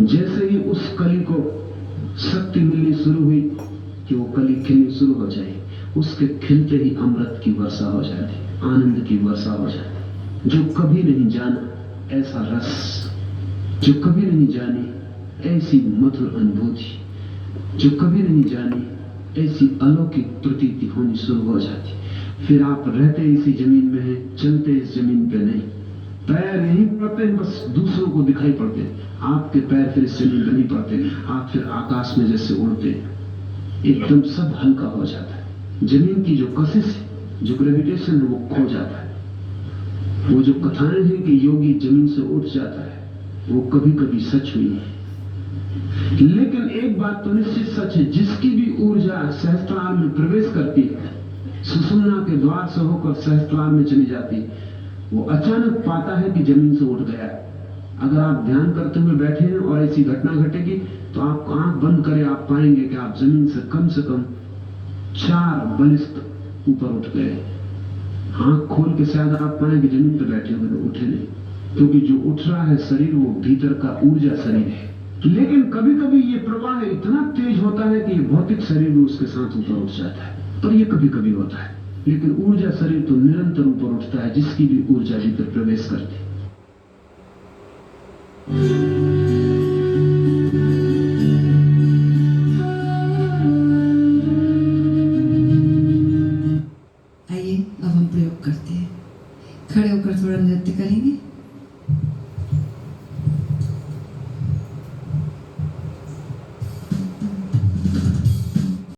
जैसे ही उस कली को शक्ति मिलनी शुरू हुई कि वो कली खिलनी शुरू हो जाए, उसके खिलते ही अमृत की वर्षा हो जाती, आनंद की वर्षा हो जाती। जो कभी नहीं जाना ऐसा रस, जो कभी नहीं जानी ऐसी मधुर अनुभूति, जो कभी नहीं जानी ऐसी अलौकिक प्रतीति होनी शुरू हो जाती। फिर आप रहते इसी जमीन में हैं, चलते इस जमीन पे नहीं, पैर यहीं पड़ते हैं, बस दूसरों को दिखाई पड़ते हैं। आपके पैर फिर इस जमीन पे नहीं पड़ते, आप फिर आकाश में जैसे उड़ते हैं। एकदम सब हल्का हो जाता है। जमीन की जो कशिश है, जो ग्रेविटेशन है, वो खो जाता है। वो जो कथाएं हैं कि योगी जमीन से उठ जाता है, वो कभी कभी सच हुई है। लेकिन एक बात तो निश्चित सच है, जिसकी भी ऊर्जा सहस्त्रार में प्रवेश करती है, सुषुम्ना के द्वार से होकर सहस्त्रार में चली जाती, वो अचानक पाता है कि जमीन से उठ गया। अगर आप ध्यान करते हुए बैठे हैं और ऐसी घटना घटेगी तो आप आंख बंद करें, आप पाएंगे कि आप जमीन से कम 4 बलिष्ठ ऊपर उठ गए। आंख खोल के शायद आप पाएंगे जमीन पर बैठे हुए उठे नहीं, क्योंकि जो उठ रहा है शरीर वो भीतर का ऊर्जा शरीर है। लेकिन कभी कभी ये प्रवाह इतना तेज होता है कि भौतिक शरीर भी उसके साथ ऊपर उठ जाता है, पर ये कभी कभी होता है। लेकिन ऊर्जा शरीर तो निरंतर ऊपर उठता है, जिसकी भी ऊर्जा भीतर प्रवेश करती। आइए अब हम प्रयोग करते हैं। खड़े होकर थोड़ा नृत्य करेंगे।